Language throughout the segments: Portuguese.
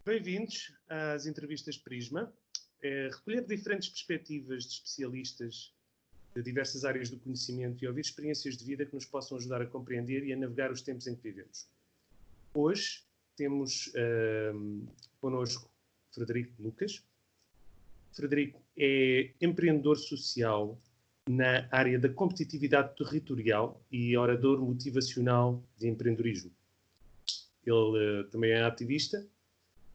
Bem-vindos às entrevistas Prisma. Recolher diferentes perspectivas de especialistas de diversas áreas do conhecimento e ouvir experiências de vida que nos possam ajudar a compreender e a navegar os tempos em que vivemos. Hoje temos connosco Frederico Lucas. Frederico é empreendedor social na área da competitividade territorial e orador motivacional de empreendedorismo. Ele também é ativista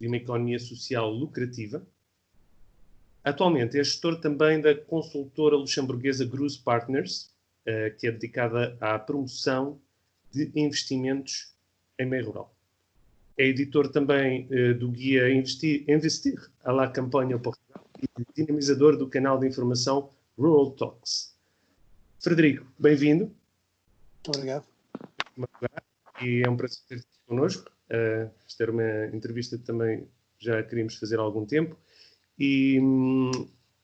de uma economia social lucrativa. Atualmente é gestor também da consultora luxemburguesa Gruz Partners, que é dedicada à promoção de investimentos em meio rural. É editor também do guia Investir à la Campanha Portugal e dinamizador do canal de informação Rural Talks. Frederico, bem-vindo. Muito obrigado. E é um prazer ter-te connosco. Esta era uma entrevista que também já queríamos fazer há algum tempo. E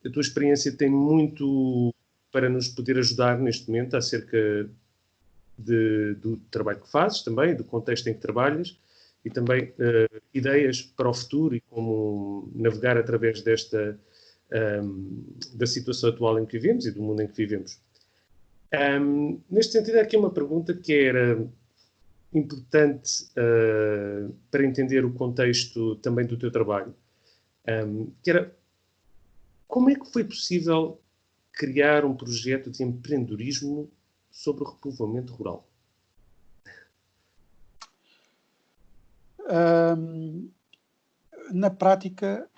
a tua experiência tem muito para nos poder ajudar neste momento acerca do trabalho que fazes também, do contexto em que trabalhas e também ideias para o futuro e como navegar através da situação atual em que vivemos e do mundo em que vivemos. Neste sentido, há aqui uma pergunta que era importante para entender o contexto também do teu trabalho, que era como é que foi possível criar um projeto de empreendedorismo sobre o repovoamento rural? Na prática,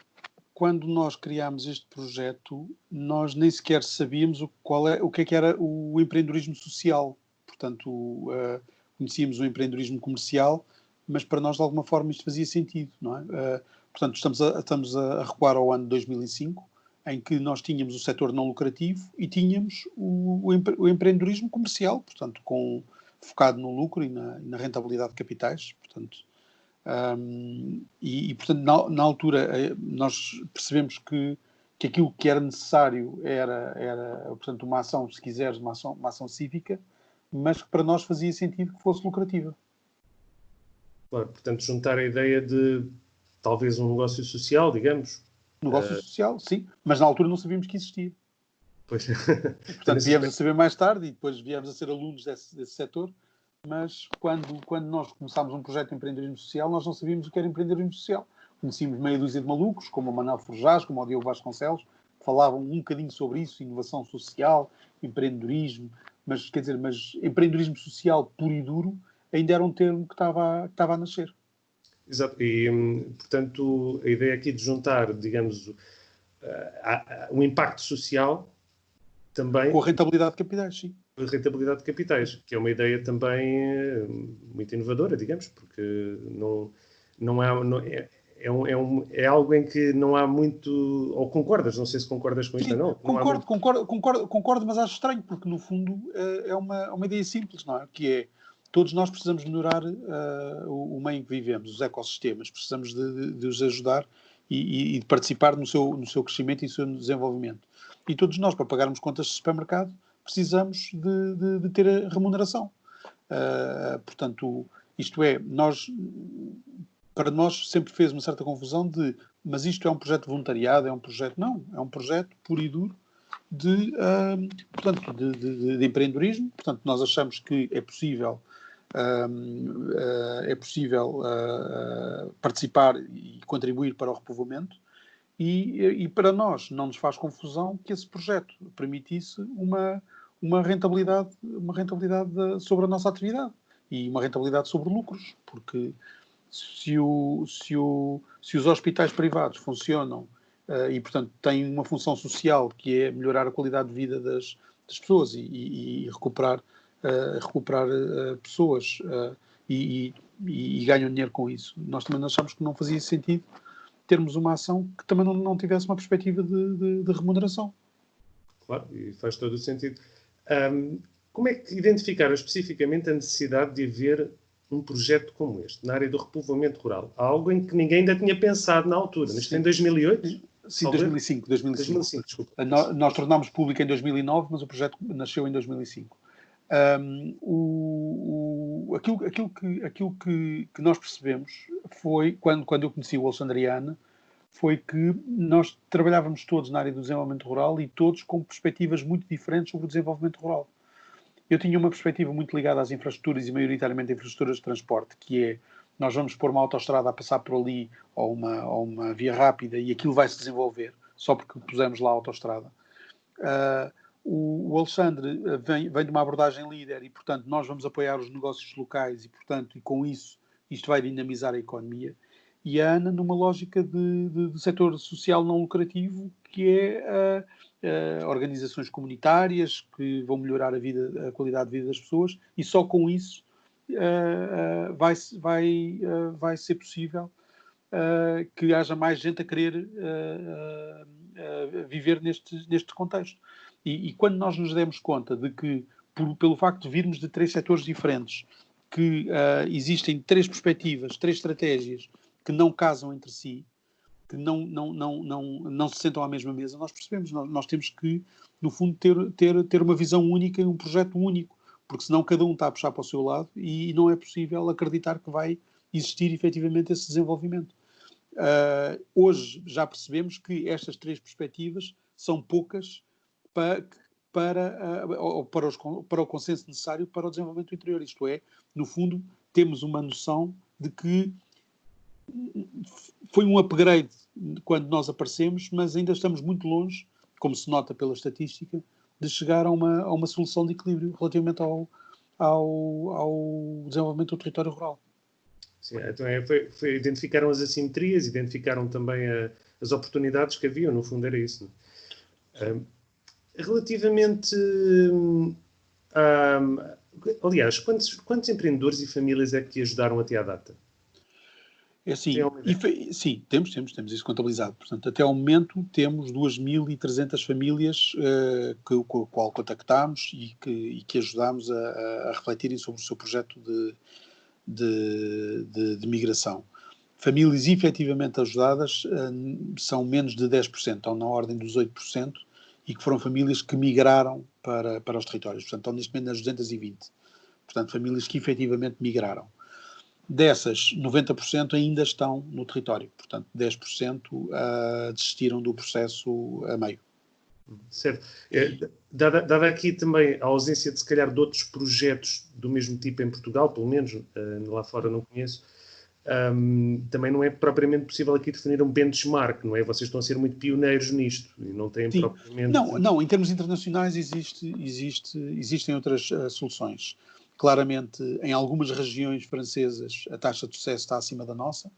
quando nós criámos este projeto, nós nem sequer sabíamos o que era o empreendedorismo social. Portanto, conhecíamos o empreendedorismo comercial, mas para nós, de alguma forma, isto fazia sentido, não é? Portanto, estamos a recuar ao ano de 2005, em que nós tínhamos o setor não lucrativo e tínhamos o empreendedorismo comercial, portanto, focado no lucro e na rentabilidade de capitais. Portanto, portanto, na altura, nós percebemos que aquilo que era necessário era portanto, uma ação, se quiseres, uma ação cívica, mas que para nós fazia sentido que fosse lucrativa. Claro, portanto, juntar a ideia de talvez um negócio social, digamos. Negócio social, sim, mas na altura não sabíamos que existia. Pois. Portanto, viemos a saber mais tarde e depois viemos a ser alunos desse setor, mas quando nós começámos um projeto de empreendedorismo social, nós não sabíamos o que era empreendedorismo social. Conhecíamos meia dúzia de malucos, como o Manuel Forjás, como o Diogo Vasconcelos, que falavam um bocadinho sobre isso, inovação social, empreendedorismo, mas empreendedorismo social puro e duro ainda era um termo que estava a nascer. Exato, e portanto a ideia aqui de juntar, digamos, o impacto social também... Com a rentabilidade de capitais, sim. A rentabilidade de capitais, que é uma ideia também muito inovadora, digamos, porque é algo em que não há muito... Ou concordas? Não sei se concordas com isto ou não. Concordo, mas acho estranho, porque no fundo é uma ideia simples, não é? Que é, todos nós precisamos melhorar o meio em que vivemos, os ecossistemas, precisamos de os ajudar e de participar no seu crescimento e no seu desenvolvimento. E todos nós, para pagarmos contas de supermercado, precisamos de ter a remuneração. Portanto, isto é, para nós sempre fez uma certa confusão mas isto é um projeto de voluntariado, é um projeto puro e duro de empreendedorismo. Portanto, nós achamos que é possível participar e contribuir para o repovoamento e para nós não nos faz confusão que esse projeto permitisse uma rentabilidade sobre a nossa atividade e uma rentabilidade sobre lucros, porque se os hospitais privados funcionam e, portanto, têm uma função social que é melhorar a qualidade de vida das pessoas e recuperar pessoas e ganham dinheiro com isso, nós também achamos que não fazia sentido termos uma ação que também não tivesse uma perspectiva de remuneração. Claro, e faz todo o sentido. Como é que identificaram especificamente a necessidade de haver um projeto como este, na área do repovoamento rural? Algo em que ninguém ainda tinha pensado na altura. Isto em 2008? Sim, 2005. 2005, desculpa. Nós tornámos público em 2009, mas o projeto nasceu em 2005. Aquilo que nós percebemos foi, quando eu conheci o Alexandriana, foi que nós trabalhávamos todos na área do desenvolvimento rural e todos com perspectivas muito diferentes sobre o desenvolvimento rural. Eu tinha uma perspectiva muito ligada às infraestruturas e maioritariamente infraestruturas de transporte, que é, nós vamos pôr uma autoestrada a passar por ali, ou uma via rápida, e aquilo vai se desenvolver, só porque pusemos lá a autoestrada. O Alexandre vem de uma abordagem líder e, portanto, nós vamos apoiar os negócios locais e, portanto, e com isso, isto vai dinamizar a economia. E a Ana numa lógica de setor social não lucrativo, que é organizações comunitárias que vão melhorar a qualidade de vida das pessoas, e só com isso vai ser possível que haja mais gente a querer viver neste contexto. E quando nós nos demos conta de que, pelo facto de virmos de 3 setores diferentes, que existem 3 perspectivas, 3 estratégias que não casam entre si, que não se sentam à mesma mesa, nós percebemos, nós temos que, no fundo, ter uma visão única e um projeto único, porque senão cada um está a puxar para o seu lado e não é possível acreditar que vai existir efetivamente esse desenvolvimento. Hoje já percebemos que estas 3 perspectivas são poucas para o consenso necessário para o desenvolvimento do interior. Isto é, no fundo, temos uma noção de que foi um upgrade quando nós aparecemos, mas ainda estamos muito longe, como se nota pela estatística, de chegar a uma solução de equilíbrio relativamente ao desenvolvimento do território rural. Sim, então identificaram as assimetrias, identificaram também as oportunidades que haviam, no fundo era isso. Relativamente aliás, quantos empreendedores e famílias é que ajudaram até à data? É assim, sim, temos isso contabilizado. Portanto, até ao momento temos 2.300 famílias com o qual contactámos e que ajudámos a refletirem sobre o seu projeto de migração. Famílias efetivamente ajudadas são menos de 10%, estão na ordem dos 8%, e que foram famílias que migraram para os territórios. Portanto, estão neste momento nas 220. Portanto, famílias que efetivamente migraram. Dessas, 90% ainda estão no território. Portanto, 10% desistiram do processo a meio. Certo. Dada aqui também a ausência de, se calhar, de outros projetos do mesmo tipo em Portugal, pelo menos, lá fora não conheço, também não é propriamente possível aqui definir um benchmark, não é? Vocês estão a ser muito pioneiros nisto e não têm Sim. propriamente... Não, em termos internacionais existem outras soluções. Claramente, em algumas regiões francesas, a taxa de sucesso está acima da nossa,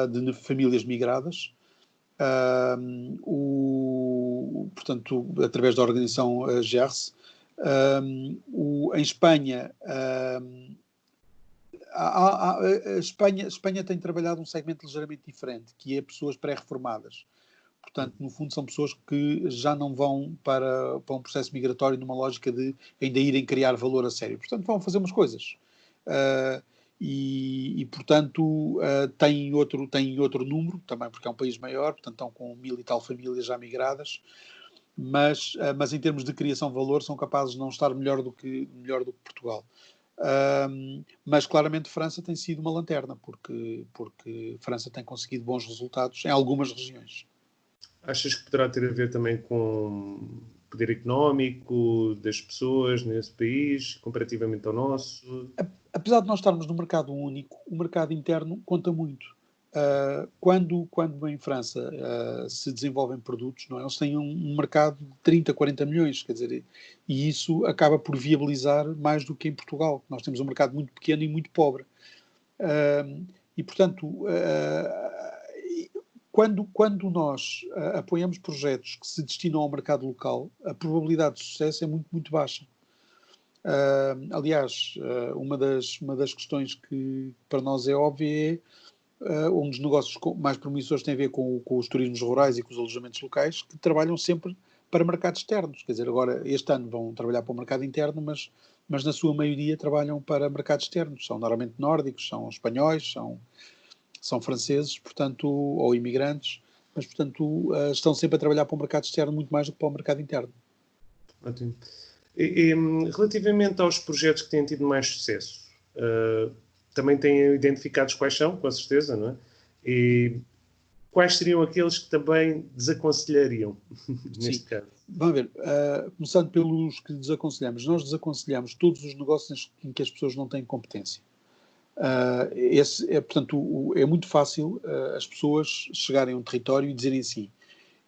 de famílias migradas. Portanto, através da organização GERS. Em Espanha, a Espanha tem trabalhado um segmento ligeiramente diferente, que é pessoas pré-reformadas. Portanto, no fundo, são pessoas que já não vão para um processo migratório numa lógica de ainda irem criar valor a sério. Portanto, vão fazer umas coisas. Portanto, têm outro número, também porque é um país maior, portanto, estão com 1.000 e tal famílias já migradas, mas em termos de criação de valor são capazes de não estar melhor do que Portugal. Mas claramente França tem sido uma lanterna, porque França tem conseguido bons resultados em algumas regiões. Achas que poderá ter a ver também com o poder económico das pessoas nesse país, comparativamente ao nosso? Apesar de nós estarmos no mercado único, o mercado interno conta muito. Quando em França se desenvolvem produtos, não é? Eles têm um mercado de 30, 40 milhões, quer dizer, e isso acaba por viabilizar mais do que em Portugal. Nós temos um mercado muito pequeno e muito pobre. Portanto, quando nós apoiamos projetos que se destinam ao mercado local, a probabilidade de sucesso é muito, muito baixa. Aliás, uma das questões que para nós é óbvia é um dos negócios mais promissores tem a ver com os turismos rurais e com os alojamentos locais, que trabalham sempre para mercados externos. Quer dizer, agora, este ano vão trabalhar para o mercado interno, mas na sua maioria trabalham para mercados externos. São normalmente nórdicos, são espanhóis, são franceses, portanto, ou imigrantes, mas, portanto, estão sempre a trabalhar para o mercado externo muito mais do que para o mercado interno. Ótimo. Relativamente aos projetos que têm tido mais sucesso, também têm identificados quais são, com certeza, não é? E quais seriam aqueles que também desaconselhariam, neste caso? Vamos ver, começando pelos que desaconselhamos. Nós desaconselhamos todos os negócios em que as pessoas não têm competência. Portanto, é muito fácil as pessoas chegarem a um território e dizerem assim: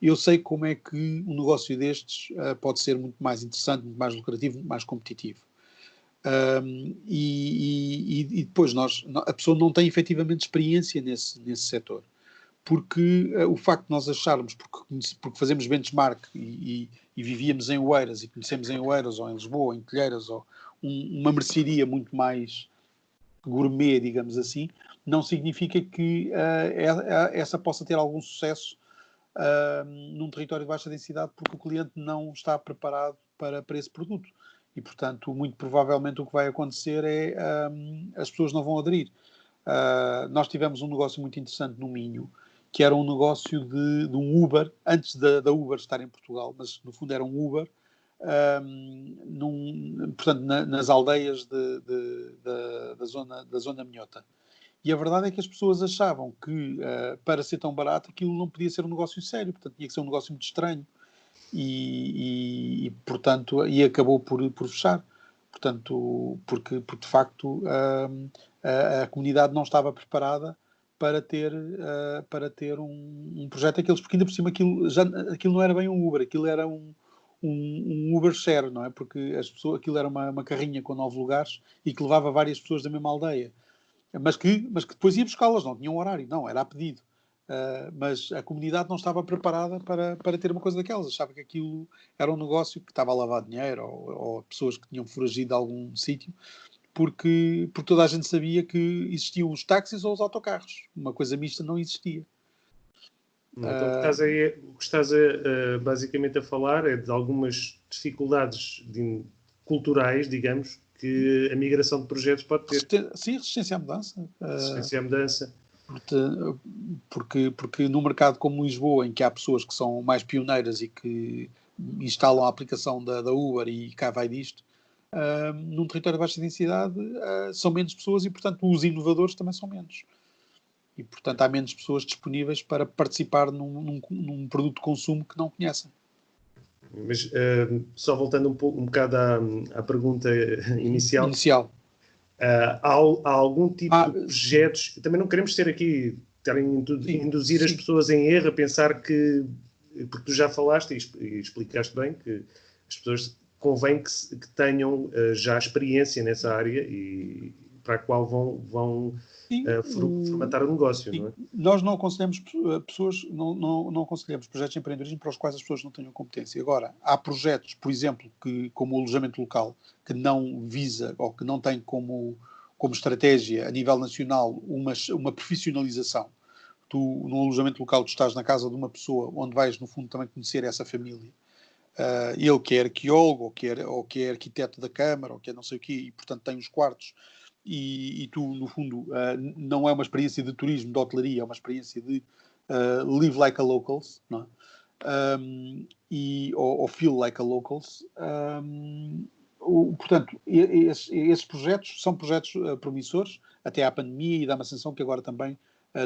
eu sei como é que um negócio destes pode ser muito mais interessante, muito mais lucrativo, muito mais competitivo. E depois a pessoa não tem efetivamente experiência nesse setor. Porque o facto de nós acharmos, porque fazemos benchmark e vivíamos em Oeiras e conhecemos em Oeiras ou em Lisboa, ou em Telheiras, ou uma mercearia muito mais gourmet, digamos assim, não significa que essa possa ter algum sucesso num território de baixa densidade, porque o cliente não está preparado para esse produto. E, portanto, muito provavelmente o que vai acontecer é as pessoas não vão aderir. Nós tivemos um negócio muito interessante no Minho, que era um negócio de um Uber, antes da Uber estar em Portugal, mas no fundo era um Uber, portanto, nas aldeias da zona minhota. E a verdade é que as pessoas achavam que, para ser tão barato, aquilo não podia ser um negócio sério, portanto, tinha que ser um negócio muito estranho. Portanto, acabou por fechar. Portanto, porque de facto a comunidade não estava preparada para ter um projeto daqueles, porque ainda por cima aquilo não era bem um Uber, aquilo era um Uber share, não é? Porque aquilo era uma carrinha com 9 lugares e que levava várias pessoas da mesma aldeia, mas que depois ia buscá-las, não tinha um horário, não, era a pedido. Mas a comunidade não estava preparada para ter uma coisa daquelas. Achava que aquilo era um negócio que estava a lavar dinheiro ou pessoas que tinham foragido de algum sítio, porque toda a gente sabia que existiam os táxis ou os autocarros. Uma coisa mista não existia. Então, o que estás basicamente a falar é de algumas dificuldades culturais, digamos, que a migração de projetos pode ter. Sim, resistência à mudança. Resistência à mudança. Porque num mercado como Lisboa, em que há pessoas que são mais pioneiras e que instalam a aplicação da Uber e cá vai disto, num território de baixa densidade são menos pessoas e, portanto, os inovadores também são menos. E, portanto, há menos pessoas disponíveis para participar num produto de consumo que não conhecem. Mas, só voltando um bocado à pergunta inicial. Há algum tipo de projetos... Também não queremos ter aqui... induzir as pessoas em erro a pensar que... Porque tu já falaste e explicaste bem que as pessoas convém que tenham já experiência nessa área e para a qual vão formatar o negócio, não é? Nós não aconselhamos pessoas, não aconselhamos projetos de empreendedorismo para os quais as pessoas não tenham competência. Agora, há projetos, por exemplo, como o alojamento local, que não visa ou que não tem como estratégia a nível nacional uma profissionalização. No alojamento local, tu estás na casa de uma pessoa onde vais, no fundo, também conhecer essa família. Ele que é arqueólogo, ou que é arquiteto da Câmara, ou que é não sei o quê, e, portanto, tem os quartos. E tu, no fundo, não é uma experiência de turismo, de hotelaria, é uma experiência de live like a locals, não é? Ou feel like a locals. Portanto, esses projetos são projetos promissores, até à pandemia, e dá uma sensação que agora também,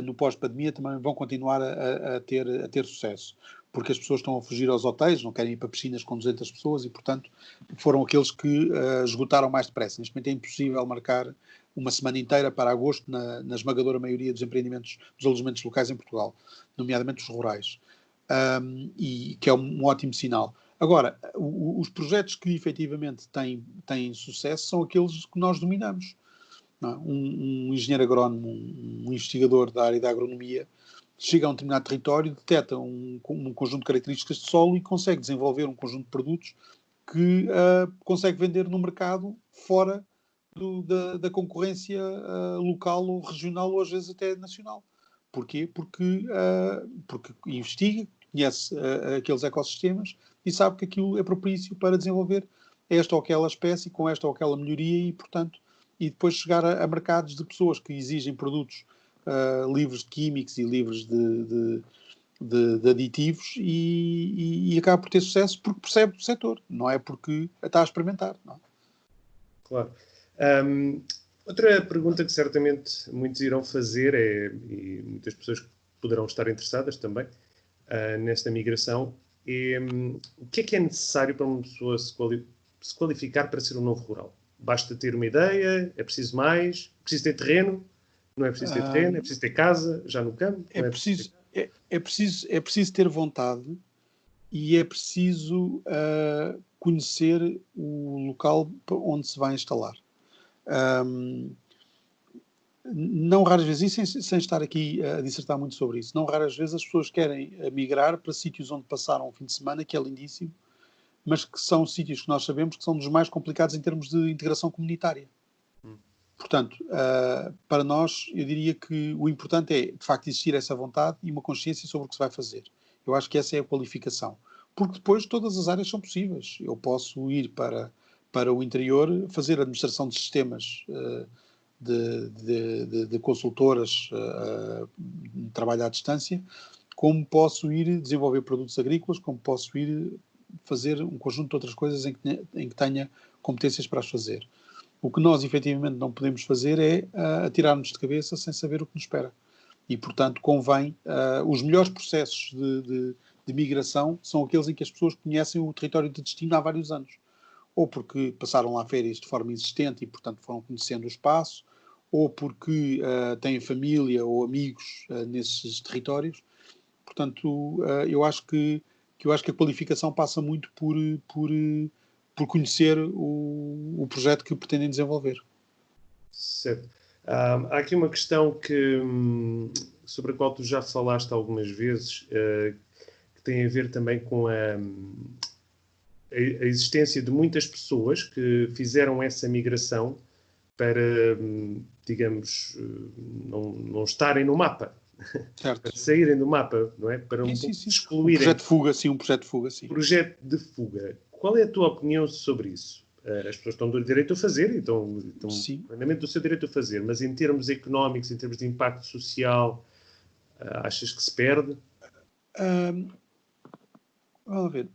no pós-pandemia, também vão continuar a ter sucesso. Porque as pessoas estão a fugir aos hotéis, não querem ir para piscinas com 200 pessoas e, portanto, foram aqueles que esgotaram mais depressa. Neste momento é impossível marcar uma semana inteira para agosto na esmagadora maioria dos empreendimentos, dos alojamentos locais em Portugal, nomeadamente os rurais, e que é um ótimo sinal. Agora, os projetos que efetivamente têm sucesso são aqueles que nós dominamos. Não é? Um engenheiro agrónomo, um investigador da área da agronomia, chega a um determinado território, detecta um conjunto de características de solo e consegue desenvolver um conjunto de produtos que consegue vender no mercado fora da concorrência local ou regional ou às vezes até nacional. Porquê? Porque investiga, conhece aqueles ecossistemas e sabe que aquilo é propício para desenvolver esta ou aquela espécie com esta ou aquela melhoria e, portanto, e depois chegar a mercados de pessoas que exigem produtos livres de químicos e livres de aditivos e acaba por ter sucesso porque percebe do setor, não é porque está a experimentar. Não é? Claro. Outra pergunta que certamente muitos irão fazer e muitas pessoas poderão estar interessadas também nesta migração, o que é necessário para uma pessoa se qualificar para ser um novo rural? Basta ter uma ideia? É preciso mais? É preciso ter terreno? Não é preciso ter terreno? É preciso ter casa já no campo? É preciso ter vontade e é preciso conhecer o local onde se vai instalar. Não raras vezes, e sem estar aqui a dissertar muito sobre isso, não raras vezes as pessoas querem migrar para sítios onde passaram um fim de semana, que é lindíssimo, mas que são sítios que nós sabemos que são dos mais complicados em termos de integração comunitária. Portanto, para nós, eu diria que o importante é, de facto, existir essa vontade e uma consciência sobre o que se vai fazer. Eu acho que essa é a qualificação. Porque depois todas as áreas são possíveis. Eu posso ir para o interior, fazer administração de sistemas de consultoras, trabalho à distância, como posso ir desenvolver produtos agrícolas, como posso ir fazer um conjunto de outras coisas em que tenha competências para as fazer. O que nós, efetivamente, não podemos fazer é atirar-nos de cabeça sem saber o que nos espera. E, portanto, convém... os melhores processos de migração são aqueles em que as pessoas conhecem o território de destino há vários anos. Ou porque passaram lá férias de forma existente e, portanto, foram conhecendo o espaço, ou porque têm família ou amigos nesses territórios. Portanto, eu acho que a qualificação passa muito por conhecer o projeto que pretendem desenvolver. Certo. Há aqui uma questão sobre a qual tu já falaste algumas vezes, que tem a ver também com a existência de muitas pessoas que fizeram essa migração para, digamos, não estarem no mapa. Certo. Para saírem do mapa, não é? Para excluírem. Um projeto de fuga, sim. Projeto de fuga. Qual é a tua opinião sobre isso? As pessoas estão do direito a fazer, estão plenamente do seu direito a fazer, mas em termos económicos, em termos de impacto social, achas que se perde? Vamos ver.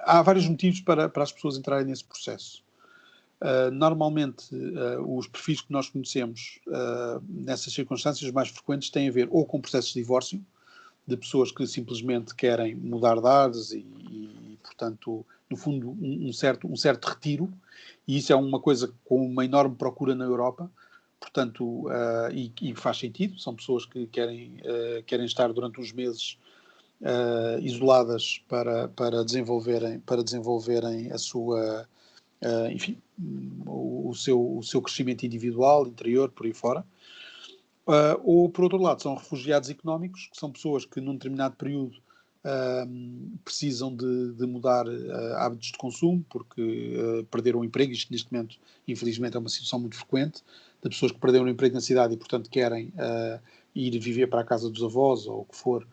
Há vários motivos para as pessoas entrarem nesse processo. Normalmente, os perfis que nós conhecemos nessas circunstâncias mais frequentes têm a ver ou com processos de divórcio, de pessoas que simplesmente querem mudar de ares e, portanto, no fundo, um certo retiro, e isso é uma coisa com uma enorme procura na Europa, portanto, e faz sentido, são pessoas que querem estar durante uns meses isoladas para desenvolverem a sua... enfim, o seu crescimento individual, interior, por aí fora. Ou, por outro lado, são refugiados económicos, que são pessoas que, num determinado período, precisam de mudar hábitos de consumo, porque perderam o emprego. Isto, neste momento, infelizmente, é uma situação muito frequente, de pessoas que perderam o emprego na cidade e, portanto, querem ir viver para a casa dos avós, ou o que for,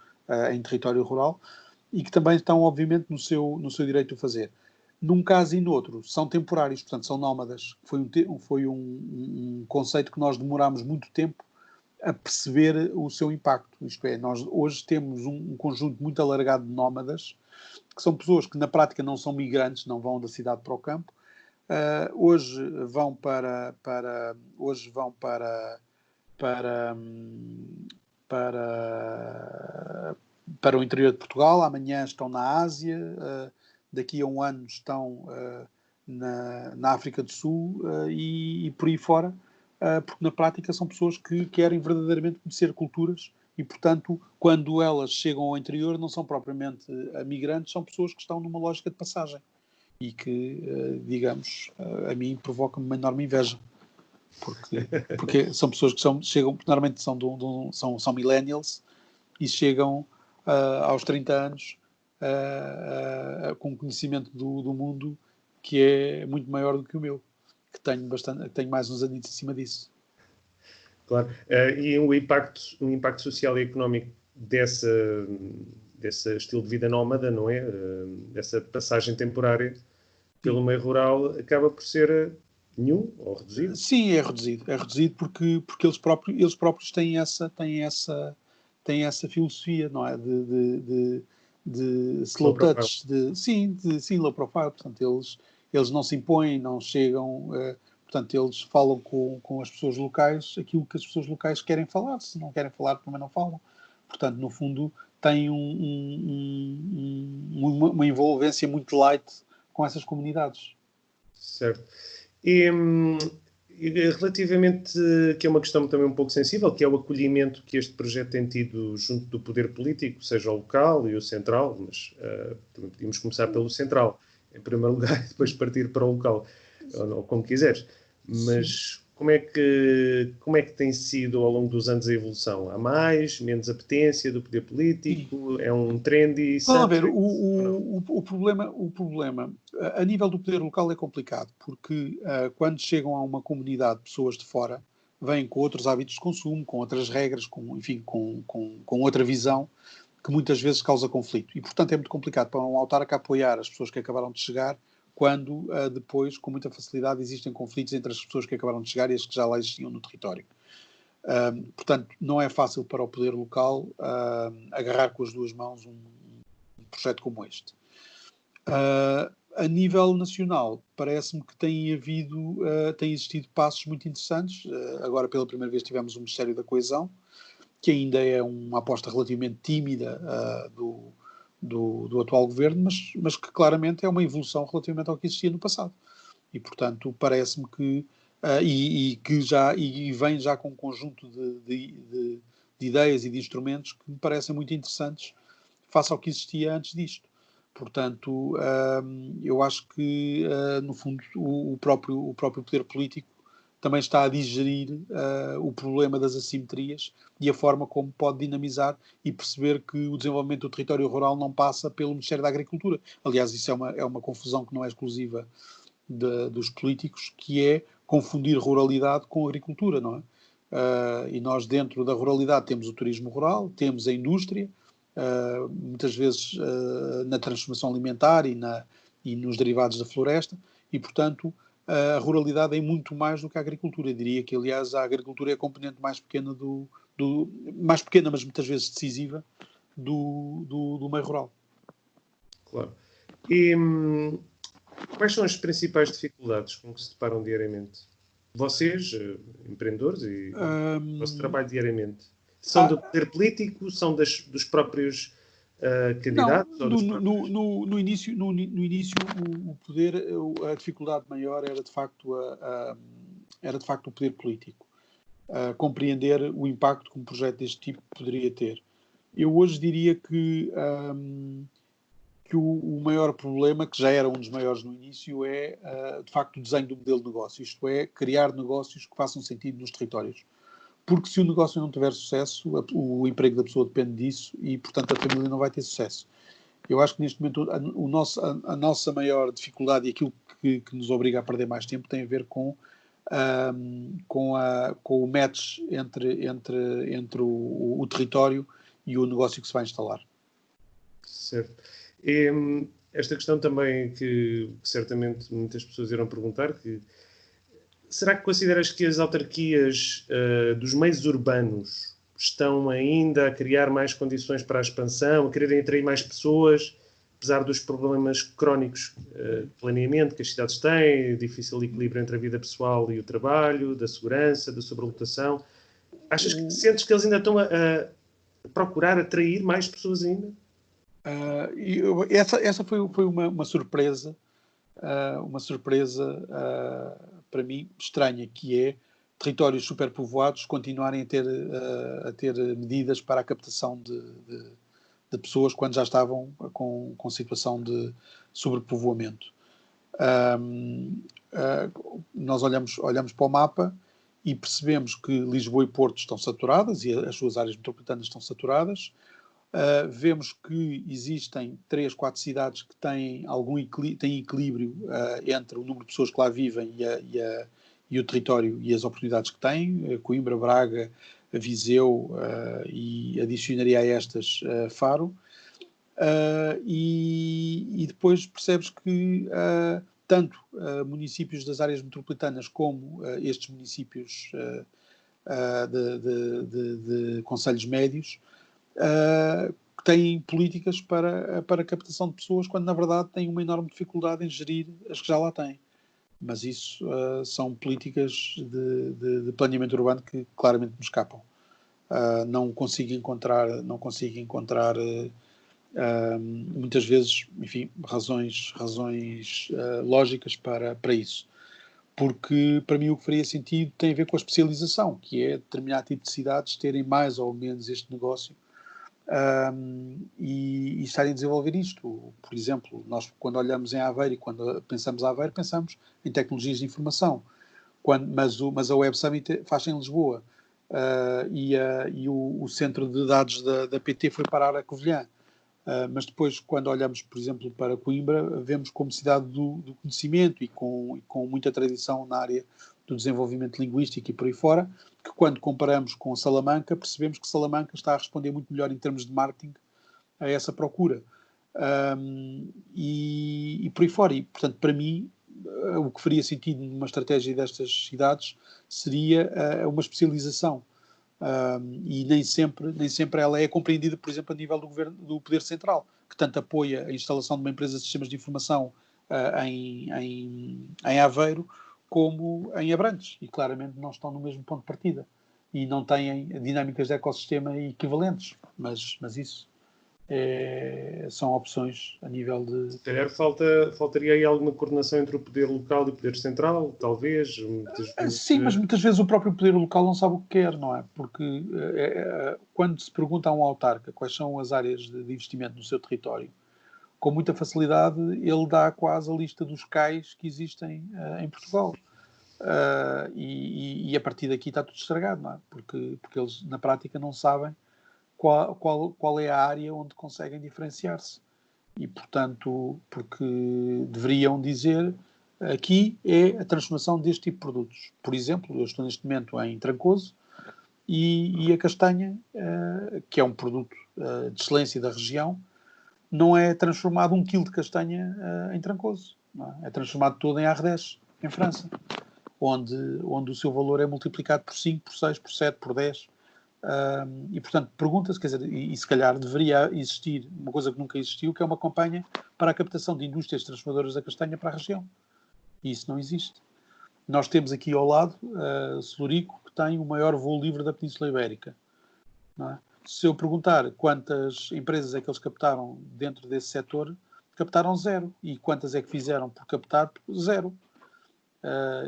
em território rural, e que também estão, obviamente, no seu direito a fazer. Num caso e no outro, são temporários, portanto, são nómadas. Foi um conceito que nós demorámos muito tempo a perceber o seu impacto. Isto é, nós hoje temos um conjunto muito alargado de nómadas, que são pessoas que na prática não são migrantes, não vão da cidade para o campo. Hoje vão para o interior de Portugal, amanhã estão na Ásia, daqui a um ano estão na África do Sul e por aí fora, porque na prática são pessoas que querem verdadeiramente conhecer culturas e, portanto, quando elas chegam ao interior não são propriamente migrantes, são pessoas que estão numa lógica de passagem e que, digamos, a mim provoca-me uma enorme inveja. Porque são pessoas que chegam, normalmente são millennials e chegam aos 30 anos com um conhecimento do mundo que é muito maior do que o meu, que tenho mais uns anos acima disso. Claro. E um impacto social e económico desse estilo de vida nómada, não é? Dessa passagem temporária pelo meio rural acaba por ser nenhum ou reduzido? Sim, é reduzido porque eles próprios têm essa filosofia, não é? De slow touch, sim, low profile, portanto eles não se impõem, não chegam, portanto, eles falam com as pessoas locais aquilo que as pessoas locais querem falar. Se não querem falar, também não falam. Portanto, no fundo, tem uma envolvência muito light com essas comunidades. Certo. E relativamente, que é uma questão também um pouco sensível, que é o acolhimento que este projeto tem tido junto do poder político, seja o local e o central, mas também podíamos começar pelo central, em primeiro lugar, e depois partir para o local, ou como quiseres. Mas como é que tem sido ao longo dos anos a evolução? Há mais, menos apetência do poder político? Sim. É um trendy? Vamos ver, o problema a nível do poder local é complicado, porque quando chegam a uma comunidade pessoas de fora, vêm com outros hábitos de consumo, com outras regras, com outra visão, que muitas vezes causa conflito. E, portanto, é muito complicado para um autarca apoiar as pessoas que acabaram de chegar, quando depois, com muita facilidade, existem conflitos entre as pessoas que acabaram de chegar e as que já lá existiam no território. Portanto, não é fácil para o poder local agarrar com as duas mãos um projeto como este. A nível nacional, parece-me que tem existido passos muito interessantes. Agora, pela primeira vez, tivemos o Ministério da Coesão, que ainda é uma aposta relativamente tímida do atual governo, mas que claramente é uma evolução relativamente ao que existia no passado. E, portanto, parece-me que e vem já com um conjunto de ideias e de instrumentos que me parecem muito interessantes face ao que existia antes disto. Portanto, eu acho que, no fundo, o próprio poder político também está a digerir o problema das assimetrias e a forma como pode dinamizar e perceber que o desenvolvimento do território rural não passa pelo Ministério da Agricultura. Aliás, isso é uma confusão que não é exclusiva dos políticos, que é confundir ruralidade com agricultura, não é? E nós, dentro da ruralidade, temos o turismo rural, temos a indústria, muitas vezes na transformação alimentar e nos derivados da floresta, e, portanto, a ruralidade é muito mais do que a agricultura. Eu diria que, aliás, a agricultura é a componente mais pequena, mais pequena, mas muitas vezes decisiva, do meio rural. Claro. E quais são as principais dificuldades com que se deparam diariamente? Vocês, empreendedores, e o vosso trabalho diariamente? São do poder político? São dos próprios candidatos? Não, no início o poder, a dificuldade maior era de facto o poder político. Compreender o impacto que um projeto deste tipo poderia ter. Eu hoje diria que o maior problema, que já era um dos maiores no início, é de facto o desenho do modelo de negócio, isto é, criar negócios que façam sentido nos territórios. Porque se o negócio não tiver sucesso, o emprego da pessoa depende disso e, portanto, a família não vai ter sucesso. Eu acho que neste momento a nossa maior dificuldade e aquilo que nos obriga a perder mais tempo tem a ver com o match entre o território e o negócio que se vai instalar. Certo. E esta questão também que certamente muitas pessoas irão perguntar, será que consideras que as autarquias dos meios urbanos estão ainda a criar mais condições para a expansão, a quererem atrair mais pessoas, apesar dos problemas crónicos de planeamento que as cidades têm, difícil equilíbrio entre a vida pessoal e o trabalho, da segurança, da sobrelotação? Sentes que eles ainda estão a procurar atrair mais pessoas ainda? Essa foi uma surpresa, para mim estranha, que é territórios superpovoados continuarem a ter medidas para a captação de pessoas quando já estavam com situação de sobrepovoamento. Nós olhamos para o mapa e percebemos que Lisboa e Porto estão saturadas e as suas áreas metropolitanas estão saturadas. Vemos que existem 3, 4 cidades que têm equilíbrio entre o número de pessoas que lá vivem e o território e as oportunidades que têm, Coimbra, Braga, Viseu e adicionaria a estas Faro. E depois percebes que tanto municípios das áreas metropolitanas como estes municípios de concelhos médios que têm políticas para a captação de pessoas, quando na verdade têm uma enorme dificuldade em gerir as que já lá têm. Mas isso são políticas de planeamento urbano que claramente me escapam. Não consigo encontrar muitas vezes, enfim, razões lógicas para isso. Porque, para mim, o que faria sentido tem a ver com a especialização, que é determinado tipo de cidades terem mais ou menos este negócio e estarem a desenvolver isto. Por exemplo, nós, quando olhamos em Aveiro e quando pensamos em Aveiro, pensamos em tecnologias de informação. Mas a Web Summit faz-se em Lisboa e o centro de dados da PT foi parar a Covilhã. Mas depois, quando olhamos, por exemplo, para Coimbra, vemos como cidade do conhecimento e com muita tradição na área do desenvolvimento linguístico e por aí fora, que quando comparamos com Salamanca, percebemos que Salamanca está a responder muito melhor em termos de marketing a essa procura. E por aí fora. E, portanto, para mim, o que faria sentido numa estratégia destas cidades seria uma especialização. E nem sempre ela é compreendida, por exemplo, a nível do governo, do Poder Central, que tanto apoia a instalação de uma empresa de sistemas de informação em Aveiro, como em Abrantes, e claramente não estão no mesmo ponto de partida e não têm dinâmicas de ecossistema equivalentes, mas isso são opções a nível de... Se calhar faltaria aí alguma coordenação entre o poder local e o poder central, talvez. Sim, mas muitas vezes o próprio poder local não sabe o que quer, não é? Porque quando se pergunta a um autarca quais são as áreas de investimento no seu território, com muita facilidade ele dá quase a lista dos CAIs que existem em Portugal. E a partir daqui está tudo estragado, não é? Porque eles na prática não sabem qual é a área onde conseguem diferenciar-se. E, portanto, porque deveriam dizer aqui é a transformação deste tipo de produtos. Por exemplo, eu estou neste momento em Trancoso e a castanha, que é um produto de excelência da região, não é transformado 1 quilo de castanha em Trancoso. Não é? É transformado todo em Ardèche, em França, onde o seu valor é multiplicado por 5, por 6, por 7, por 10. E, portanto, pergunta-se, quer dizer, e se calhar deveria existir uma coisa que nunca existiu, que é uma campanha para a captação de indústrias transformadoras da castanha para a região. E isso não existe. Nós temos aqui ao lado Celurico, que tem o maior voo livre da Península Ibérica. Não é? Se eu perguntar quantas empresas é que eles captaram dentro desse setor, captaram 0. E quantas é que fizeram por captar? 0.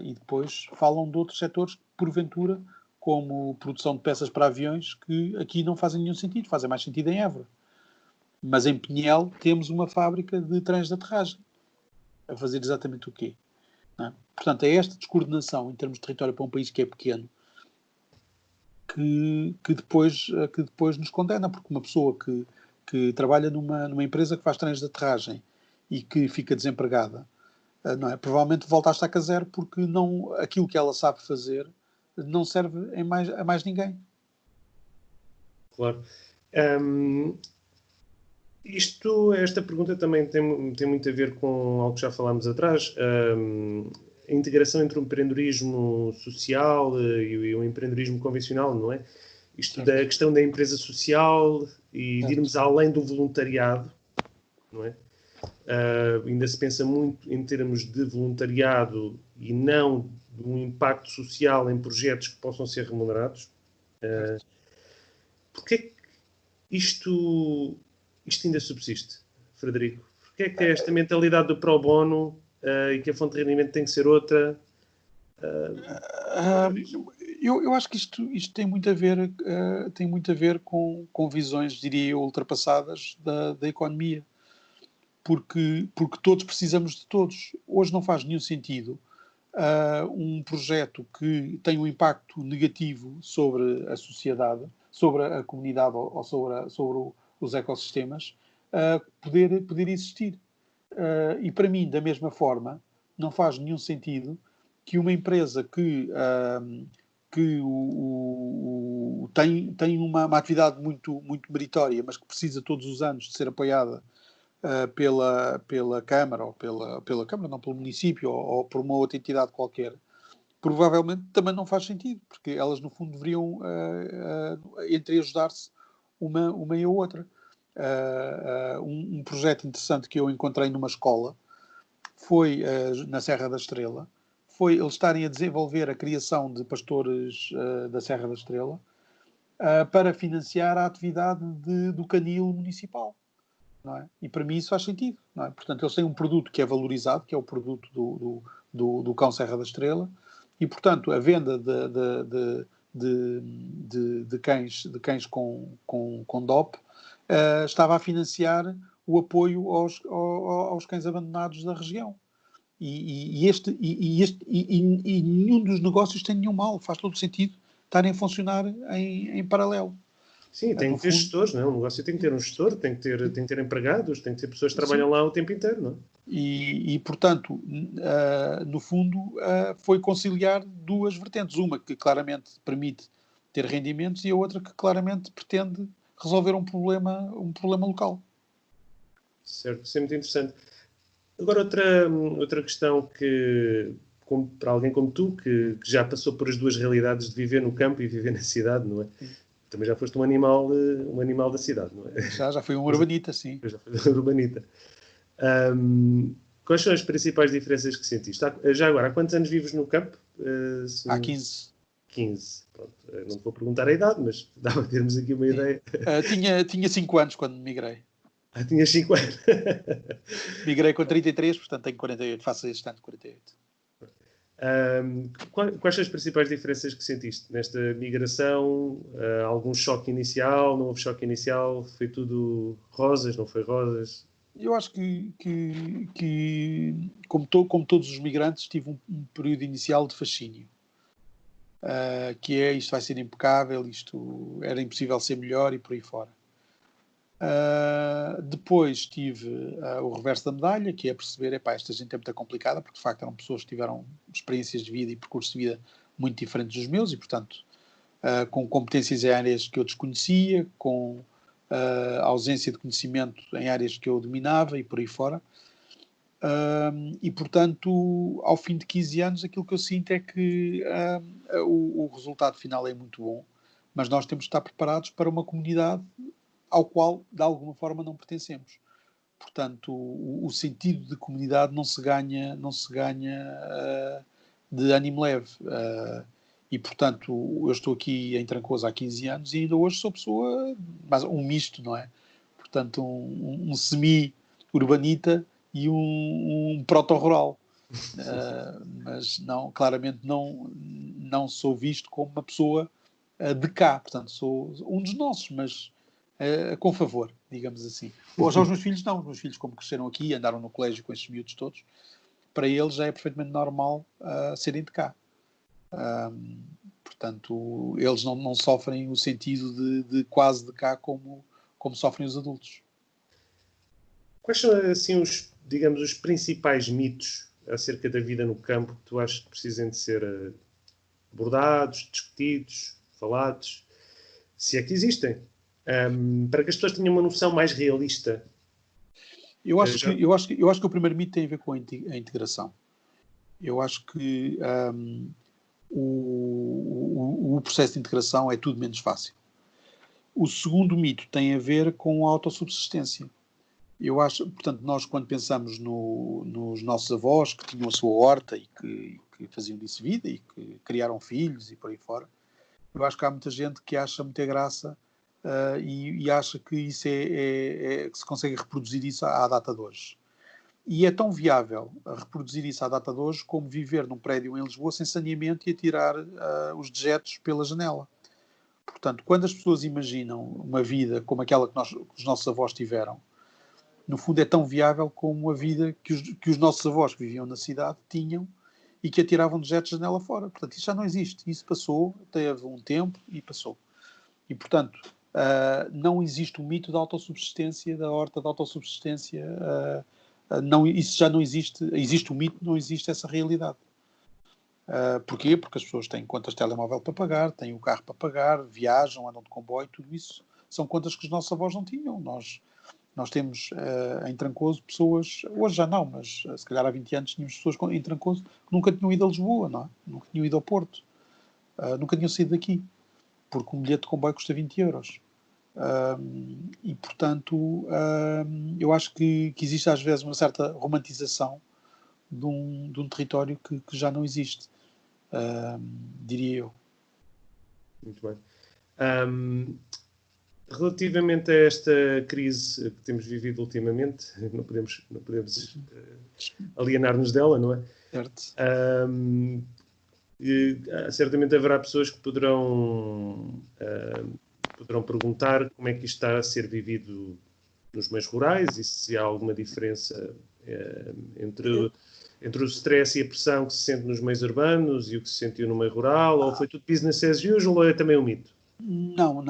E depois falam de outros setores, porventura, como produção de peças para aviões, que aqui não fazem nenhum sentido, fazem mais sentido em Évora. Mas em Pinhel temos uma fábrica de trens de aterragem a fazer exatamente o quê? Não é? Portanto, é esta descoordenação em termos de território para um país que é pequeno que depois nos condena, porque uma pessoa que trabalha numa empresa que faz trens de aterragem e que fica desempregada, não é? Provavelmente volta a estaca zero porque aquilo que ela sabe fazer não serve a mais ninguém. Claro. Esta pergunta também tem muito a ver com algo que já falámos atrás, a integração entre o empreendedorismo social e o empreendedorismo convencional, não é? Isto da questão da empresa social e de irmos além do voluntariado, não é? Ainda se pensa muito em termos de voluntariado e não de um impacto social em projetos que possam ser remunerados. Porquê que isto ainda subsiste, Frederico? Porquê é que é esta mentalidade do pro bono e que a fonte de rendimento tem que ser outra? Eu acho que isto tem muito a ver com visões, diria eu, ultrapassadas da economia. Porque todos precisamos de todos. Hoje não faz nenhum sentido um projeto que tem um impacto negativo sobre a sociedade, sobre a comunidade ou sobre os ecossistemas, poder existir. E para mim, da mesma forma, não faz nenhum sentido que uma empresa que tem uma atividade muito, muito meritória, mas que precisa todos os anos de ser apoiada pela Câmara, ou pela Câmara, não pelo município, ou por uma outra entidade qualquer, provavelmente também não faz sentido, porque elas, no fundo, deveriam entreajudar-se uma e a outra. Um projeto interessante que eu encontrei numa escola foi na Serra da Estrela, foi eles estarem a desenvolver a criação de pastores da Serra da Estrela para financiar a atividade do canil municipal. Não é? E para mim isso faz sentido. Não é? Portanto, eles têm um produto que é valorizado, que é o produto do cão Serra da Estrela, e, portanto, a venda de cães com DOP estava a financiar o apoio aos cães abandonados da região. E nenhum dos negócios tem nenhum mal, faz todo sentido estarem a funcionar em paralelo. Sim, tem que ter gestores, não é? O negócio tem que ter um gestor, tem que ter empregados, tem que ter pessoas que trabalham lá o tempo inteiro, não é? E portanto, no fundo, foi conciliar duas vertentes. Uma que claramente permite ter rendimentos e a outra que claramente pretende resolver um problema local. Certo, isso é muito interessante. Agora, outra questão que, para alguém como tu, que já passou por as duas realidades de viver no campo e viver na cidade, não é? Também já foste um animal da cidade, não é? Já fui um urbanita, sim. Já fui um urbanita. Quais são as principais diferenças que sentiste? Já agora, há quantos anos vives no campo? Há 15. 15. Pronto. Não te vou perguntar a idade, mas dá para termos aqui uma ideia. Tinha 5 anos quando migrei. Tinha 5 anos. Migrei com 33, portanto tenho 48. Faço este ano 48. Quais são as principais diferenças que sentiste nesta migração? Algum choque inicial? Não houve choque inicial? Foi tudo rosas? Não foi rosas? Eu acho que como todos os migrantes, tive um período inicial de fascínio. Que é, isto vai ser impecável, isto era impossível ser melhor e por aí fora. Depois tive o reverso da medalha, que é perceber, esta gente é muito complicada, porque de facto eram pessoas que tiveram experiências de vida e percursos de vida muito diferentes dos meus e, portanto, com competências em áreas que eu desconhecia, com ausência de conhecimento em áreas que eu dominava e por aí fora. E, portanto, ao fim de 15 anos, aquilo que eu sinto é que o resultado final é muito bom, mas nós temos de estar preparados para uma comunidade ao qual, de alguma forma, não pertencemos. Portanto, o sentido de comunidade não se ganha de ânimo leve. E, portanto, eu estou aqui em Trancoso há 15 anos e ainda hoje sou pessoa, mas um misto, não é? Portanto, um semi-urbanita e um proto-rural. Mas não, claramente não sou visto como uma pessoa de cá. Portanto, sou um dos nossos, mas com favor, digamos assim. Hoje aos meus filhos não. Os meus filhos, como cresceram aqui, andaram no colégio com esses miúdos todos, para eles já é perfeitamente normal serem de cá. Portanto, eles não sofrem o sentido de quase de cá como sofrem os adultos. Quais são, assim, os principais mitos acerca da vida no campo que tu achas que precisam de ser abordados, discutidos, falados, se é que existem, para que as pessoas tenham uma noção mais realista? Eu acho que o primeiro mito tem a ver com a integração. Eu acho que o processo de integração é tudo menos fácil. O segundo mito tem a ver com a autossubsistência. Eu acho, portanto, nós quando pensamos nos nossos avós que tinham a sua horta e que faziam disso vida e que criaram filhos e por aí fora, eu acho que há muita gente que acha muita graça e acha que isso que se consegue reproduzir isso à data de hoje. E é tão viável reproduzir isso à data de hoje como viver num prédio em Lisboa sem saneamento e atirar os dejetos pela janela. Portanto, quando as pessoas imaginam uma vida como aquela que os nossos avós tiveram, no fundo é tão viável como a vida que os nossos avós que viviam na cidade tinham e que atiravam dejetos de janela fora. Portanto, isso já não existe. Isso passou, teve um tempo e passou. E, portanto, não existe o mito da autossubsistência, da horta da autossubsistência. Isso já não existe. Existe o mito, não existe essa realidade. Porquê? Porque as pessoas têm contas de telemóvel para pagar, têm o carro para pagar, viajam, andam de comboio, tudo isso são contas que os nossos avós não tinham. Nós temos em Trancoso pessoas, hoje já não, mas se calhar há 20 anos tínhamos pessoas em Trancoso que nunca tinham ido a Lisboa, não é? Nunca tinham ido ao Porto, nunca tinham saído daqui, porque um bilhete de comboio custa 20 euros. E, portanto, eu acho que existe às vezes uma certa romantização de um território que já não existe, diria eu. Muito bem. Relativamente a esta crise que temos vivido ultimamente, não podemos alienar-nos dela, não é? Certo. Certamente haverá pessoas que poderão perguntar como é que isto está a ser vivido nos meios rurais e se há alguma diferença entre o stress e a pressão que se sente nos meios urbanos e o que se sentiu no meio rural, ou foi tudo business as usual, ou é também um mito? Não.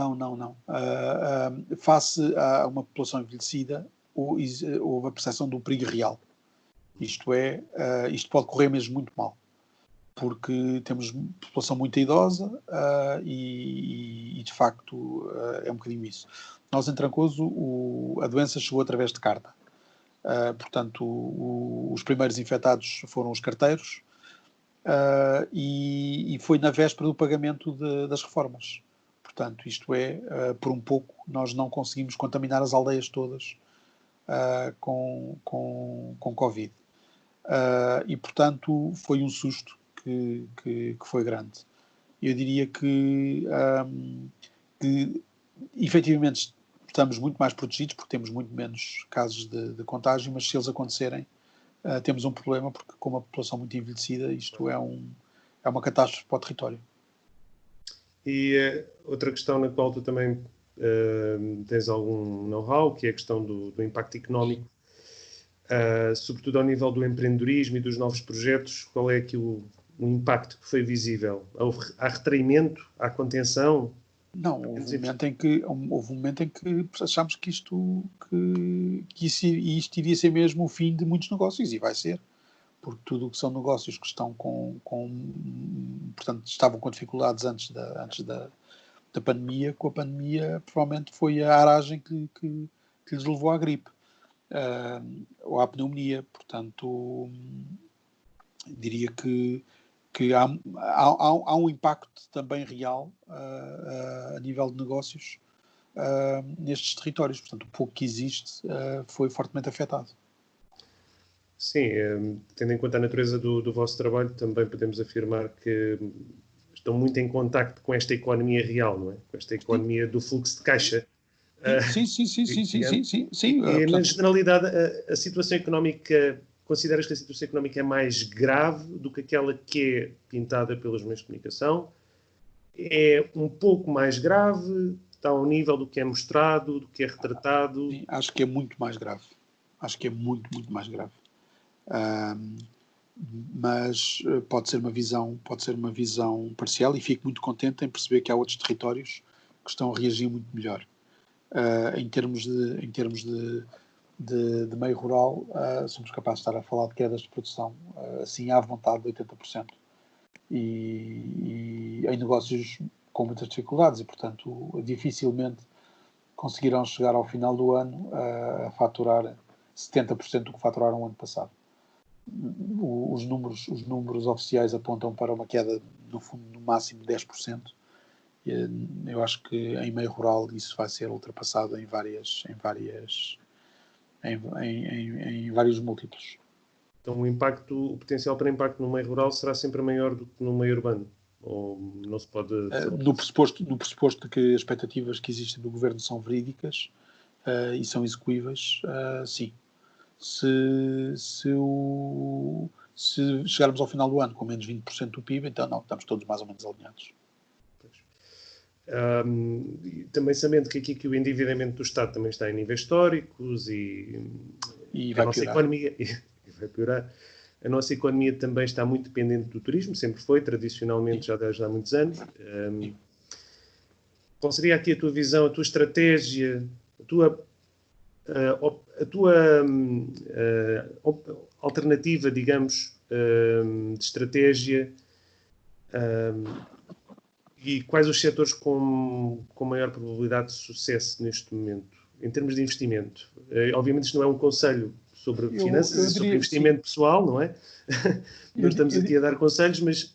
Face a uma população envelhecida, houve a percepção do perigo real. Isto é, isto pode correr mesmo muito mal, porque temos população muito idosa e de facto é um bocadinho isso. Nós em Trancoso a doença chegou através de carta. Portanto, os primeiros infectados foram os carteiros e foi na véspera do pagamento das reformas. Portanto, isto é, por um pouco, nós não conseguimos contaminar as aldeias todas com Covid. E, portanto, foi um susto que foi grande. Eu diria que efetivamente estamos muito mais protegidos porque temos muito menos casos de contágio, mas se eles acontecerem, temos um problema porque com uma população muito envelhecida isto é uma catástrofe para o território. E outra questão na qual tu também tens algum know-how, que é a questão do impacto económico, sobretudo ao nível do empreendedorismo e dos novos projetos, qual é aqui o impacto que foi visível? Há retraimento? Há contenção? Não, houve um momento em que achámos que isto iria ser mesmo o fim de muitos negócios, e vai ser, porque tudo o que são negócios que estão portanto, estavam com dificuldades antes da pandemia, com a pandemia provavelmente foi a aragem que lhes levou à gripe, ou à pneumonia. Portanto, diria que há um impacto também real a nível de negócios nestes territórios. Portanto, o pouco que existe foi fortemente afetado. Sim, tendo em conta a natureza do vosso trabalho, também podemos afirmar que estão muito em contacto com esta economia real, não é? Com esta economia do fluxo de caixa. Sim. E na generalidade, a situação económica, consideras que a situação económica é mais grave do que aquela que é pintada pelos meios de comunicação? É um pouco mais grave? Está ao nível do que é mostrado, do que é retratado? Sim, acho que é muito mais grave. Acho que é muito mais grave. Mas pode ser uma visão parcial, e fico muito contente em perceber que há outros territórios que estão a reagir muito melhor. Em termos de meio rural, somos capazes de estar a falar de quedas de produção assim à vontade de 80%, e em negócios com muitas dificuldades, e portanto dificilmente conseguirão chegar ao final do ano a faturar 70% do que faturaram o ano passado. Os números oficiais apontam para uma queda, no fundo, no máximo 10%. Eu acho que em meio rural isso vai ser ultrapassado em vários múltiplos. Então o potencial para impacto no meio rural será sempre maior do que no meio urbano? Ou não se pode... No pressuposto de que as expectativas que existem do governo são verídicas e são execuíveis, sim. Se chegarmos ao final do ano com menos 20% do PIB, então não, estamos todos mais ou menos alinhados. Também sabendo que aqui o endividamento do Estado também está em níveis históricos e vai a nossa piorar. Economia vai piorar. A nossa economia também está muito dependente do turismo, sempre foi, tradicionalmente, já há muitos anos. Qual seria aqui a tua visão, a tua estratégia, a tua alternativa, digamos, de estratégia, e quais os setores com maior probabilidade de sucesso neste momento, em termos de investimento? Obviamente isto não é um conselho sobre finanças e sobre investimento pessoal, não é? Não estamos aqui a dar conselhos, mas o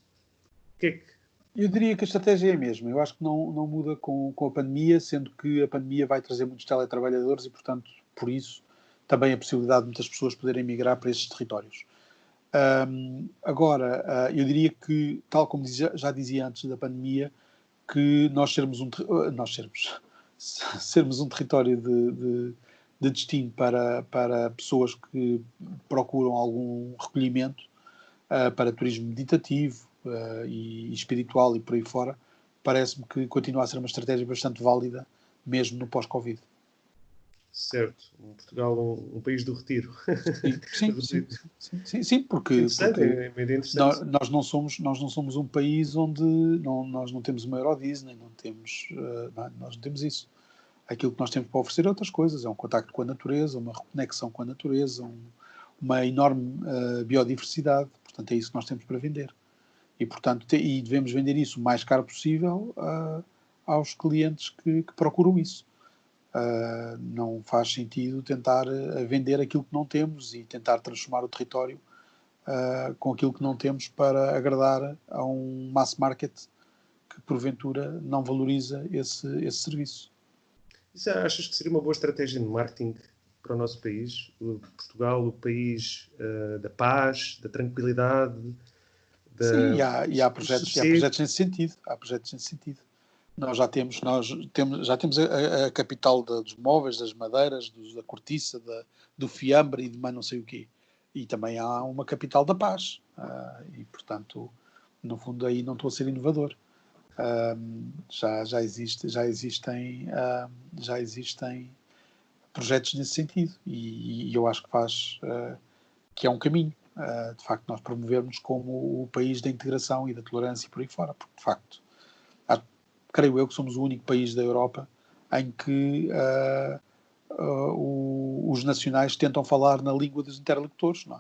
que é que... Eu diria que a estratégia é a mesma. Eu acho que não muda com a pandemia, sendo que a pandemia vai trazer muitos teletrabalhadores e, portanto, por isso, também a possibilidade de muitas pessoas poderem migrar para estes territórios. Agora, eu diria que, tal como já dizia antes da pandemia, que sermos um território de destino para pessoas que procuram algum recolhimento, para turismo meditativo e espiritual e por aí fora, parece-me que continua a ser uma estratégia bastante válida, mesmo no pós-Covid. Certo. Portugal, um país do retiro. Sim, porque É interessante. nós não somos um país onde nós não temos uma Euro Disney, nós não temos isso. Aquilo que nós temos para oferecer é outras coisas, é um contacto com a natureza, uma reconexão com a natureza, uma enorme biodiversidade, portanto é isso que nós temos para vender. E, portanto, devemos vender isso o mais caro possível aos clientes que procuram isso. Não faz sentido tentar vender aquilo que não temos e tentar transformar o território com aquilo que não temos para agradar a um mass market que, porventura, não valoriza esse serviço. Isso achas que seria uma boa estratégia de marketing para o nosso país? Portugal, o país da paz, da tranquilidade? Sim, há projetos nesse sentido. Nós já temos a capital dos móveis, das madeiras, da cortiça, do fiambre e de mais não sei o quê. E também há uma capital da paz. E, portanto, no fundo, aí não estou a ser inovador. Já existem projetos nesse sentido. E eu acho que é um caminho. De facto, nós promovermos como o país da integração e da tolerância e por aí fora. Porque, de facto, creio eu que somos o único país da Europa em que os nacionais tentam falar na língua dos interlocutores, não é?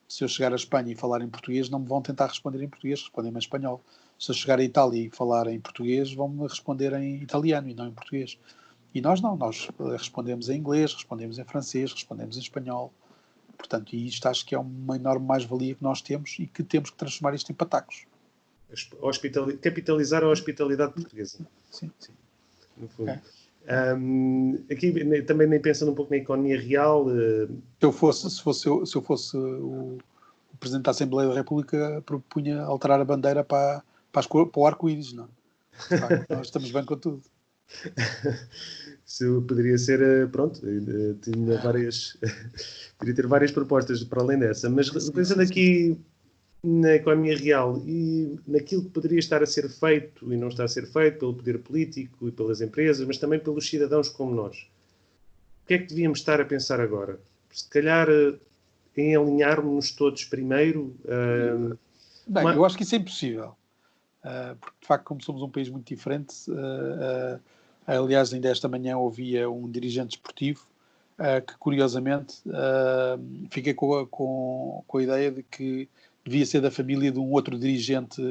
Se eu chegar à Espanha e falar em português, não me vão tentar responder em português, respondem-me em espanhol. Se eu chegar à Itália e falar em português, vão-me responder em italiano e não em português. E nós não, nós respondemos em inglês, respondemos em francês, respondemos em espanhol. Portanto, e isto acho que é uma enorme mais-valia que nós temos e que temos que transformar isto em patacos. Capitalizar a hospitalidade portuguesa. Sim. No fundo. Aqui também nem pensando um pouco na economia real. Se eu fosse o Presidente da Assembleia da República, propunha alterar a bandeira para o arco-íris, não? De facto, nós estamos bem com tudo. Isso poderia ser, pronto, poderia ter várias propostas para além dessa, mas pensando aqui na economia real e naquilo que poderia estar a ser feito e não está a ser feito pelo poder político e pelas empresas, mas também pelos cidadãos como nós, o que é que devíamos estar a pensar agora? Se calhar em alinharmos todos primeiro? Eu acho que isso é impossível, porque de facto, como somos um país muito diferente, aliás, ainda esta manhã ouvia um dirigente esportivo que, curiosamente, fiquei com a ideia de que devia ser da família de um outro dirigente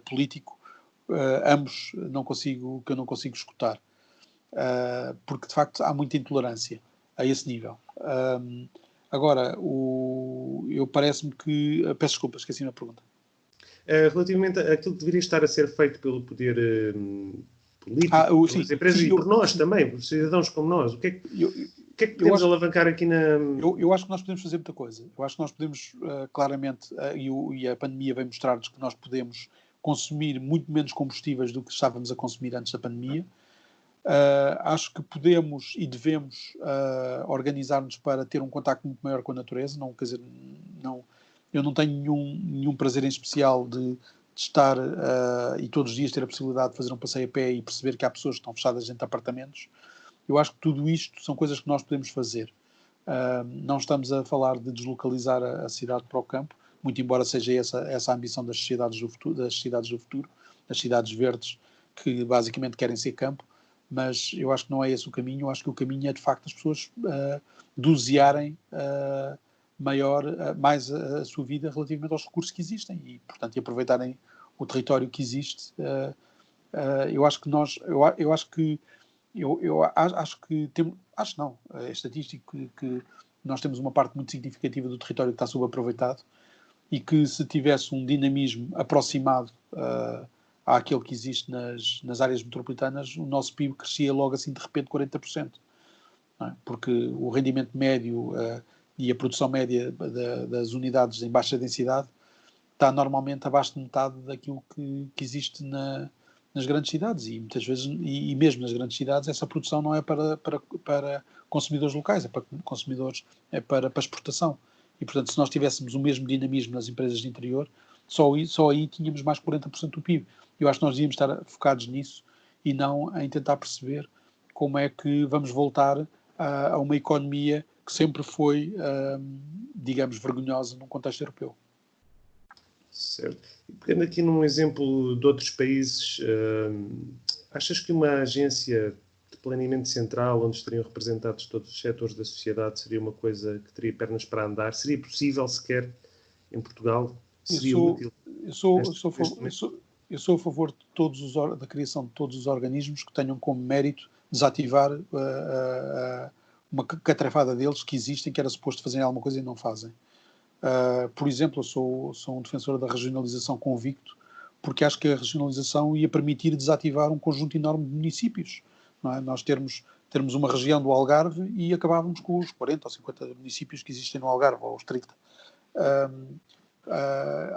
político, ambos que eu não consigo escutar, porque de facto há muita intolerância a esse nível. Agora, eu parece-me que... Peço desculpa, esqueci a pergunta. Relativamente àquilo que deveria estar a ser feito pelo poder político, pelas empresas e por nós também, por cidadãos como nós, o que é que podemos alavancar aqui na... Eu acho que nós podemos fazer muita coisa. Eu acho que nós podemos, claramente, e a pandemia veio mostrar-nos que nós podemos consumir muito menos combustíveis do que estávamos a consumir antes da pandemia. Acho que podemos e devemos organizar-nos para ter um contacto muito maior com a natureza. Eu não tenho nenhum prazer em especial de estar e todos os dias ter a possibilidade de fazer um passeio a pé e perceber que há pessoas que estão fechadas dentro de apartamentos. Eu acho que tudo isto são coisas que nós podemos fazer. Não estamos a falar de deslocalizar a cidade para o campo, muito embora seja essa a ambição das cidades do futuro, as cidades verdes, que basicamente querem ser campo, mas eu acho que não é esse o caminho. Eu acho que o caminho é, de facto, as pessoas dosearem mais a sua vida relativamente aos recursos que existem e, portanto, aproveitarem o território que existe. Eu acho que é estatístico que nós temos uma parte muito significativa do território que está subaproveitado e que, se tivesse um dinamismo aproximado àquele que existe nas áreas metropolitanas, o nosso PIB crescia logo assim de repente 40%. Não é? Porque o rendimento médio e a produção média das unidades em baixa densidade está normalmente abaixo de metade daquilo que existe nas grandes cidades, e muitas vezes, e mesmo nas grandes cidades, essa produção não é para consumidores locais, é para consumidores, é para exportação. E, portanto, se nós tivéssemos o mesmo dinamismo nas empresas de interior, só aí tínhamos mais 40% do PIB. Eu acho que nós devíamos estar focados nisso e não em tentar perceber como é que vamos voltar a uma economia que sempre foi, digamos, vergonhosa num contexto europeu. Certo. E pegando aqui num exemplo de outros países, achas que uma agência de planeamento central, onde estariam representados todos os setores da sociedade, seria uma coisa que teria pernas para andar? Seria possível sequer em Portugal? Seria útil? Eu sou a favor de da criação de todos os organismos que tenham como mérito desativar uma catrafada deles que existem, que era suposto fazerem alguma coisa e não fazem. Por exemplo, eu sou um defensor da regionalização convicto, porque acho que a regionalização ia permitir desativar um conjunto enorme de municípios. Não é? Nós termos uma região do Algarve e acabávamos com os 40 ou 50 municípios que existem no Algarve, ou os 30.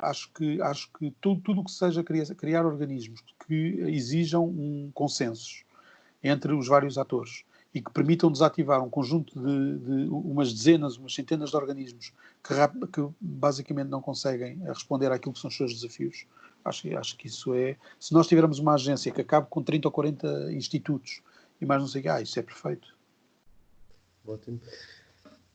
Acho que tudo o que seja criar organismos que exijam um consenso entre os vários atores e que permitam desativar um conjunto de umas dezenas, umas centenas de organismos que basicamente não conseguem responder àquilo que são os seus desafios. Acho que isso é... Se nós tivermos uma agência que acabe com 30 ou 40 institutos e mais não sei o que, isso é perfeito. Ótimo.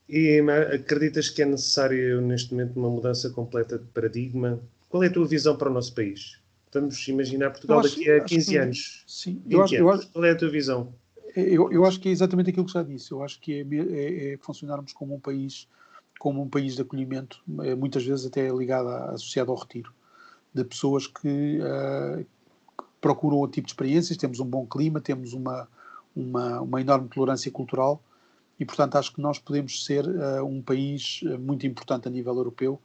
E acreditas que é necessário neste momento uma mudança completa de paradigma? Qual é a tua visão para o nosso país? Vamos imaginar Portugal daqui a 15 anos. Sim, Qual é a tua visão? Eu acho que é exatamente aquilo que já disse. Eu acho que é funcionarmos como um país de acolhimento, muitas vezes até ligado associado ao retiro, de pessoas que procuram outro tipo de experiências. Temos um bom clima, temos uma enorme tolerância cultural e, portanto, acho que nós podemos ser um país muito importante a nível europeu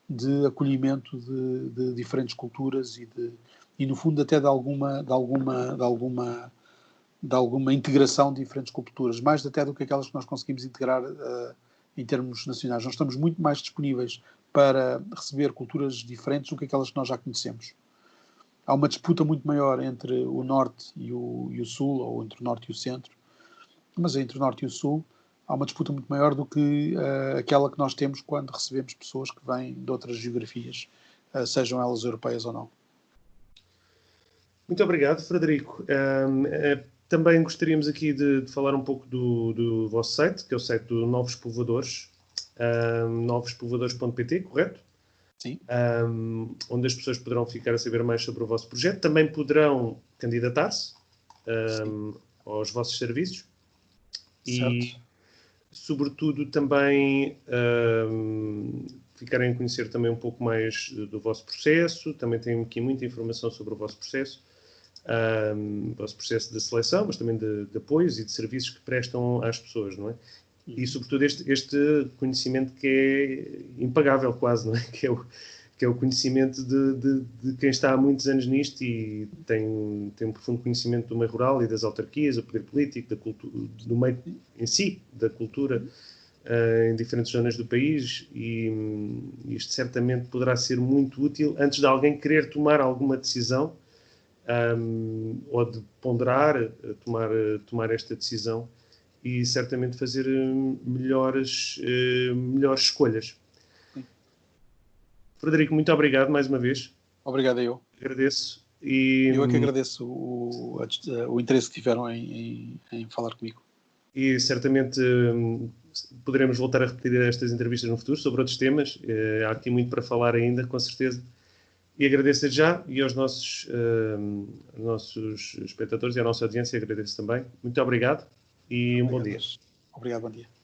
de acolhimento de diferentes culturas e no fundo até de alguma integração de diferentes culturas, mais até do que aquelas que nós conseguimos integrar em termos nacionais. Nós estamos muito mais disponíveis para receber culturas diferentes do que aquelas que nós já conhecemos. Há uma disputa muito maior entre o Norte e o Sul, ou entre o Norte e o Centro, mas entre o Norte e o Sul há uma disputa muito maior do que aquela que nós temos quando recebemos pessoas que vêm de outras geografias, sejam elas europeias ou não. Muito obrigado, Frederico. Também gostaríamos aqui de falar um pouco do vosso site, que é o site do Novos Povoadores, novospovoadores.pt, correto? Sim. Onde as pessoas poderão ficar a saber mais sobre o vosso projeto. Também poderão candidatar-se aos vossos serviços. Certo. E, sobretudo, também ficarem a conhecer também um pouco mais do vosso processo. Também tem aqui muita informação sobre o vosso processo. O vosso processo de seleção, mas também de apoios e de serviços que prestam às pessoas, não é? E, sobretudo, este conhecimento que é impagável quase, não é? Que é o conhecimento de quem está há muitos anos nisto e tem um profundo conhecimento do meio rural e das autarquias, do poder político, da cultura, do meio em si, da cultura, em diferentes zonas do país, e isto certamente poderá ser muito útil antes de alguém querer tomar alguma decisão ou de ponderar, tomar esta decisão e certamente fazer melhores escolhas. Sim. Frederico, muito obrigado mais uma vez. Obrigado eu. Agradeço. Eu é que agradeço o interesse que tiveram em falar comigo. E certamente poderemos voltar a repetir estas entrevistas no futuro sobre outros temas. Há aqui muito para falar ainda, com certeza. E agradeço já, e aos nossos espectadores e à nossa audiência agradeço também. Muito obrigado e um bom dia. Obrigado, bom dia.